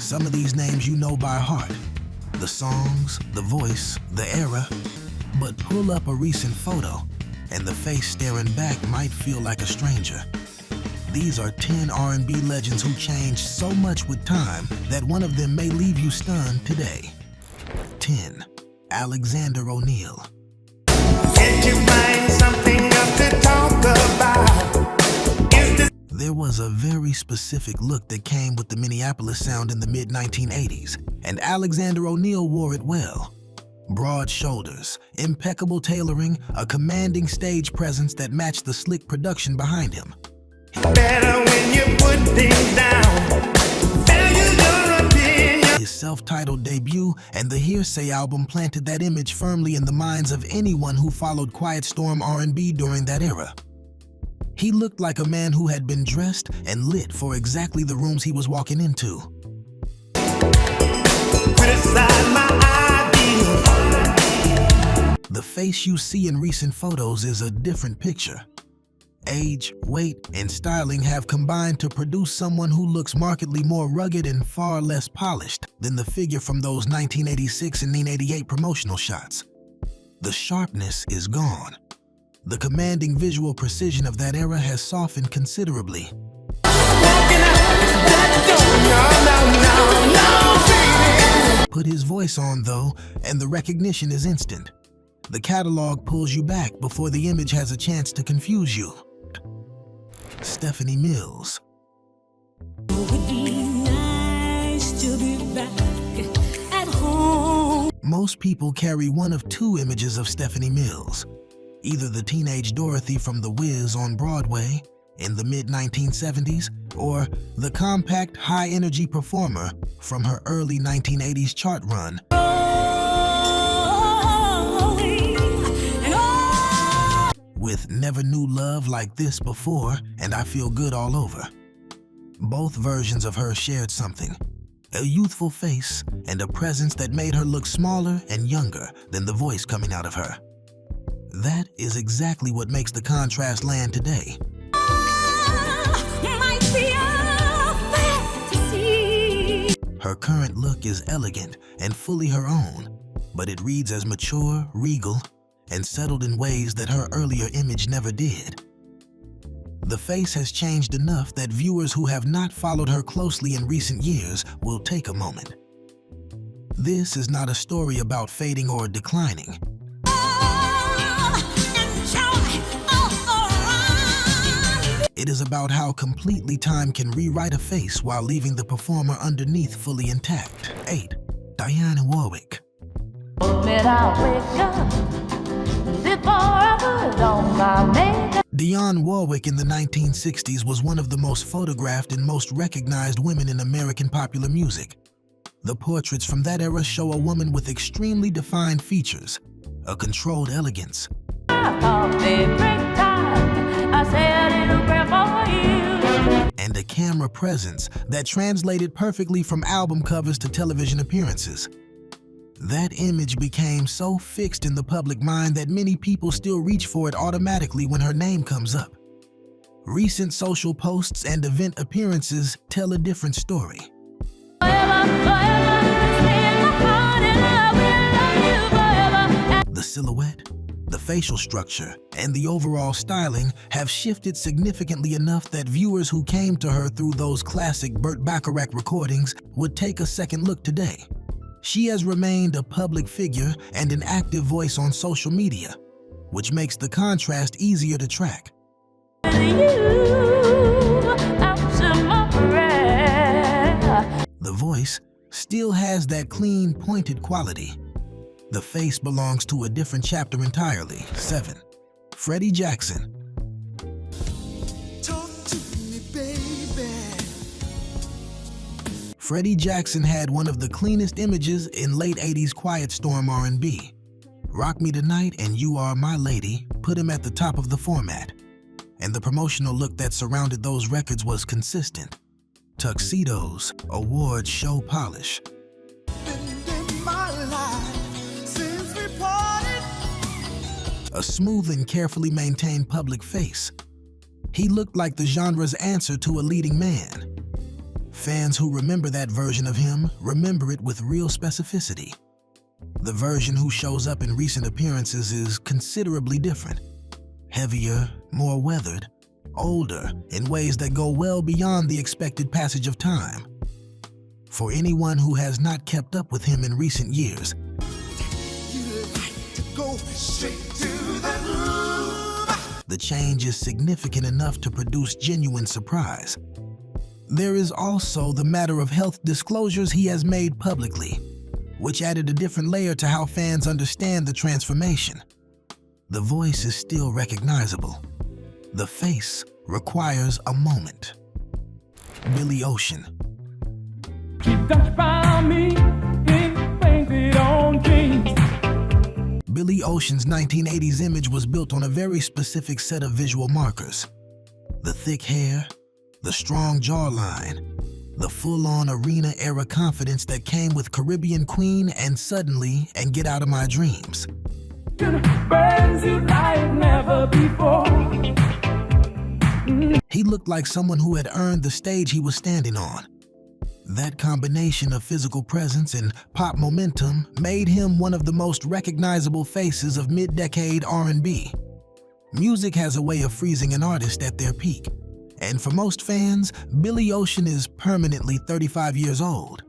Some of these names you know by heart. The songs, the voice, the era. But pull up a recent photo, and the face staring back might feel like a stranger. These are 10 R&B legends who changed so much with time that one of them may leave you stunned today. 10. Alexander ONeal. Can't you find something else to talk about? There was a very specific look that came with the Minneapolis sound in the mid-1980s, and Alexander ONeal wore it well. Broad shoulders, impeccable tailoring, a commanding stage presence that matched the slick production behind him. Better when you put things down. Value your opinion. His self-titled debut and the Hearsay album planted that image firmly in the minds of anyone who followed Quiet Storm R&B during that era. He looked like a man who had been dressed and lit for exactly the rooms he was walking into. Criticize my ideas. The face you see in recent photos is a different picture. Age, weight, and styling have combined to produce someone who looks markedly more rugged and far less polished than the figure from those 1986 and 1988 promotional shots. The sharpness is gone. The commanding visual precision of that era has softened considerably. Put his voice on though, and the recognition is instant. The catalog pulls you back before the image has a chance to confuse you. Stephanie Mills. Most people carry one of two images of Stephanie Mills. Either the teenage Dorothy from The Wiz on Broadway in the mid-1970s, or the compact, high-energy performer from her early 1980s chart run. With Never Knew Love Like This Before and I Feel Good All Over. Both versions of her shared something. A youthful face and a presence that made her look smaller and younger than the voice coming out of her. That is exactly what makes the contrast land today. Her current look is elegant and fully her own, but it reads as mature, regal, and settled in ways that her earlier image never did. The face has changed enough that viewers who have not followed her closely in recent years will take a moment. This is not a story about fading or declining. It is about how completely time can rewrite a face while leaving the performer underneath fully intact. 8. Dionne Warwick. Dionne Warwick in the 1960s was one of the most photographed and most recognized women in American popular music. The portraits from that era show a woman with extremely defined features, a controlled elegance, and a camera presence that translated perfectly from album covers to television appearances. That image became so fixed in the public mind that many people still reach for it automatically when her name comes up. Recent social posts and event appearances tell a different story. The silhouette, the facial structure, and the overall styling have shifted significantly enough that viewers who came to her through those classic Burt Bacharach recordings would take a second look today. She has remained a public figure and an active voice on social media, which makes the contrast easier to track. The voice still has that clean, pointed quality. The face belongs to a different chapter entirely. 7. Freddy Jackson. Talk to me, baby. Freddy Jackson had one of the cleanest images in late 80s Quiet Storm R&B. Rock Me Tonight and You Are My Lady put him at the top of the format, and the promotional look that surrounded those records was consistent. Tuxedos, award show polish. A smooth and carefully maintained public face. He looked like the genre's answer to a leading man. Fans who remember that version of him remember it with real specificity. The version who shows up in recent appearances is considerably different. Heavier, more weathered, older in ways that go well beyond the expected passage of time. For anyone who has not kept up with him in recent years, the change is significant enough to produce genuine surprise. There is also the matter of health disclosures he has made publicly, which added a different layer to how fans understand the transformation. The voice is still recognizable. The face requires a moment. Billy Ocean. She touched by me in painted on jeans. Billy Ocean's 1980s image was built on a very specific set of visual markers. The thick hair, the strong jawline, the full-on arena-era confidence that came with Caribbean Queen and Suddenly and Get Out of My Dreams. Burns you like never before. He looked like someone who had earned the stage he was standing on. That combination of physical presence and pop momentum made him one of the most recognizable faces of mid-decade R&B. Music has a way of freezing an artist at their peak, and for most fans, Billy Ocean is permanently 35 years old.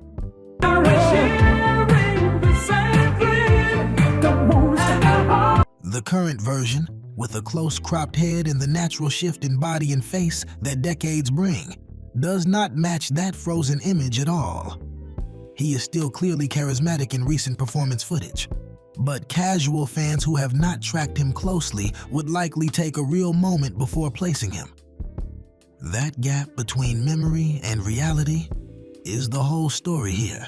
The current version, with a close cropped head and the natural shift in body and face that decades bring, does not match that frozen image at all. He is still clearly charismatic in recent performance footage, but casual fans who have not tracked him closely would likely take a real moment before placing him. That gap between memory and reality is the whole story here.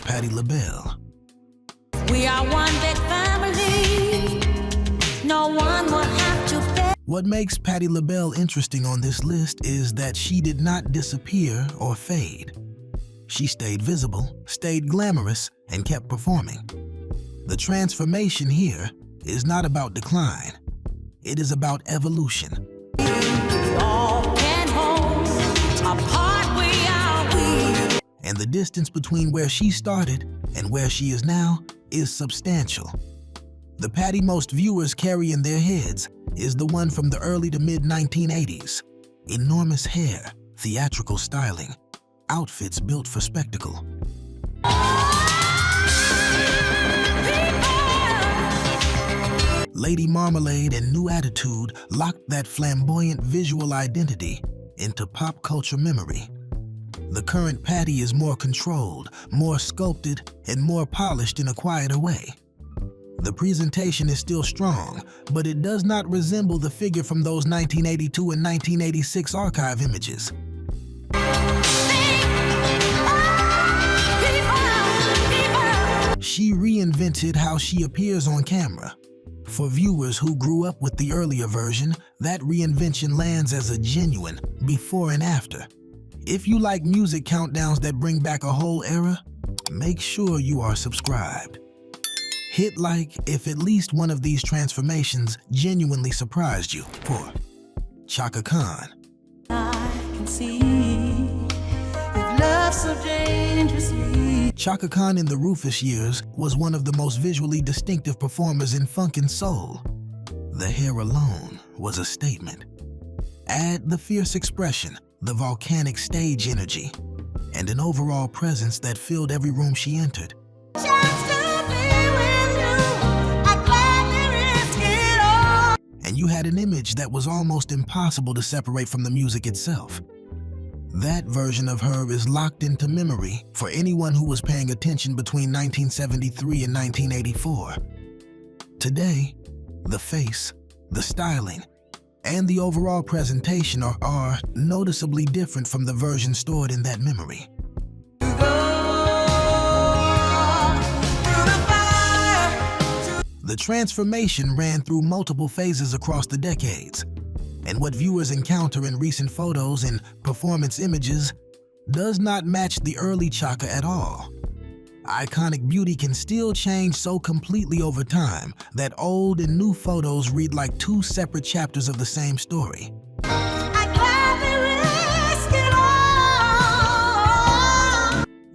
Patti LaBelle. We are one big family. No one will have to pay. What makes Patti LaBelle interesting on this list is that she did not disappear or fade. She stayed visible, stayed glamorous, and kept performing. The transformation here is not about decline. It is about evolution. And the distance between where she started and where she is now is substantial. The Patti most viewers carry in their heads is the one from the early to mid-1980s. Enormous hair, theatrical styling, outfits built for spectacle. Lady Marmalade and New Attitude locked that flamboyant visual identity into pop culture memory. The current Patti is more controlled, more sculpted, and more polished in a quieter way. The presentation is still strong, but it does not resemble the figure from those 1982 and 1986 archive images. She reinvented how she appears on camera. For viewers who grew up with the earlier version, that reinvention lands as a genuine before and after. If you like music countdowns that bring back a whole era, make sure you are subscribed. Hit like if at least one of these transformations genuinely surprised you. For Chaka Khan. I can see if love so dangerously. Chaka Khan in the Rufus years was one of the most visually distinctive performers in funk and soul. The hair alone was a statement. Add the fierce expression, the volcanic stage energy, and an overall presence that filled every room she entered. And you had an image that was almost impossible to separate from the music itself. That version of her is locked into memory for anyone who was paying attention between 1973 and 1984. Today, the face, the styling, and the overall presentation are noticeably different from the version stored in that memory. The transformation ran through multiple phases across the decades, and what viewers encounter in recent photos and performance images does not match the early Chaka at all. Iconic beauty can still change so completely over time that old and new photos read like two separate chapters of the same story.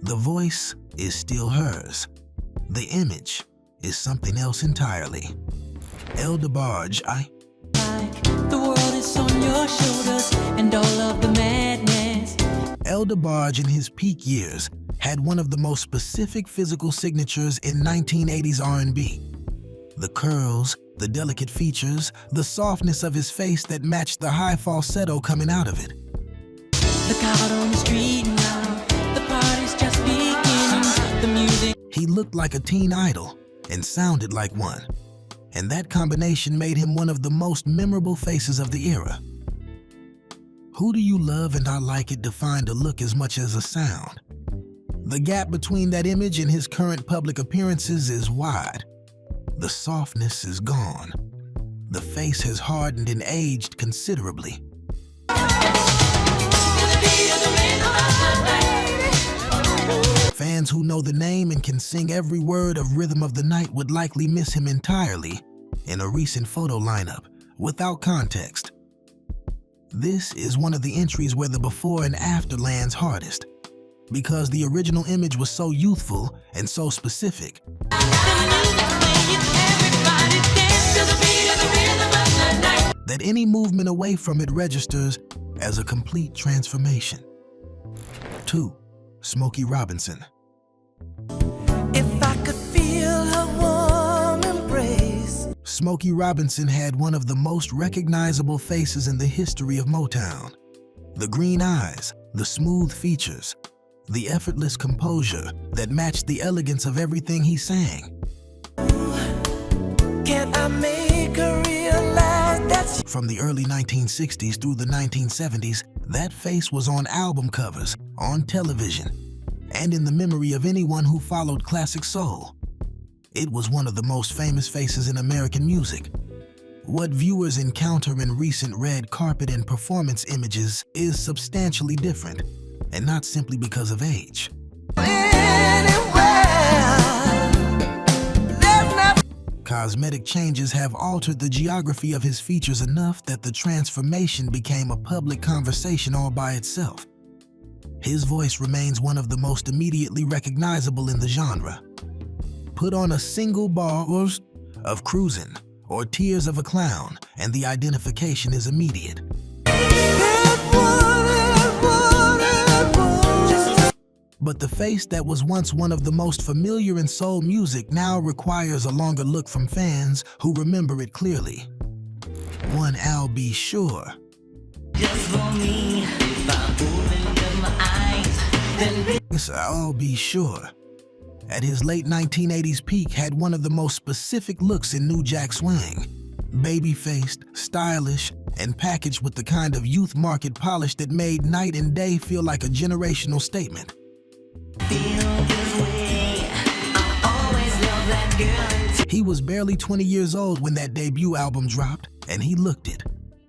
The voice is still hers. The image is something else entirely. El DeBarge, The world is on your shoulders and all of the madness. El DeBarge in his peak years had one of the most specific physical signatures in 1980s R&B. The curls, the delicate features, the softness of his face that matched the high falsetto coming out of it. Look out on the street now, the party's just beginning. The music. He looked like a teen idol and sounded like one. And that combination made him one of the most memorable faces of the era. Who Do You Love and I Like It defined a look as much as a sound. The gap between that image and his current public appearances is wide. The softness is gone. The face has hardened and aged considerably. Fans who know the name and can sing every word of Rhythm of the Night would likely miss him entirely in a recent photo lineup, without context. This is one of the entries where the before and after lands hardest, because the original image was so youthful and so specific. That any movement away from it registers as a complete transformation. 2. Smokey Robinson. If I could feel her warm embrace. Smokey Robinson had one of the most recognizable faces in the history of Motown. The green eyes, the smooth features, the effortless composure that matched the elegance of everything he sang. Can I make her realize that From the early 1960s through the 1970s, that face was on album covers, on television, and in the memory of anyone who followed classic soul. It was one of the most famous faces in American music. What viewers encounter in recent red carpet and performance images is substantially different, and not simply because of age. Cosmetic changes have altered the geography of his features enough that the transformation became a public conversation all by itself. His voice remains one of the most immediately recognizable in the genre. Put on a single bar of Cruisin' or Tears of a Clown, and the identification is immediate. But the face that was once one of the most familiar in soul music now requires a longer look from fans who remember it clearly. ONeal, Be Sure. just for me, if I opened up my eyes, then Yes, I'll Be Sure. At his late 1980s peak, had one of the most specific looks in New Jack Swing. Baby-faced, stylish, and packaged with the kind of youth market polish that made Night and Day feel like a generational statement. He was barely 20 years old when that debut album dropped, and he looked it.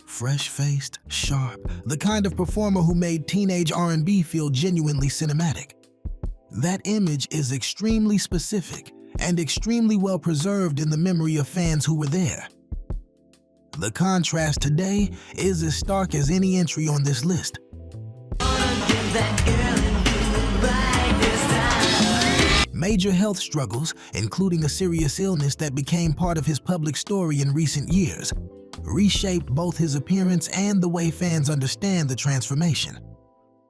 Fresh-faced, sharp, the kind of performer who made teenage R&B feel genuinely cinematic. That image is extremely specific and extremely well preserved in the memory of fans who were there. The contrast today is as stark as any entry on this list. Major health struggles, including a serious illness that became part of his public story in recent years, reshaped both his appearance and the way fans understand the transformation.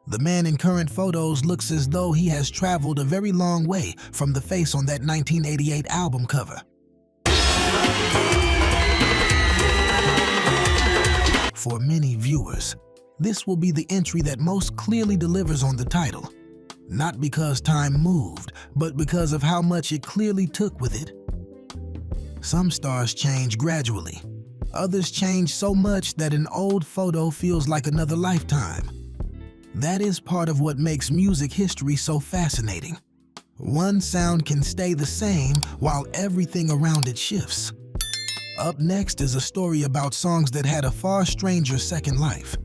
The man in current photos looks as though he has traveled a very long way from the face on that 1988 album cover. For many viewers, this will be the entry that most clearly delivers on the title. Not because time moved, but because of how much it clearly took with it. Some stars change gradually. Others change so much that an old photo feels like another lifetime. That is part of what makes music history so fascinating. One sound can stay the same while everything around it shifts. Up next is a story about songs that had a far stranger second life.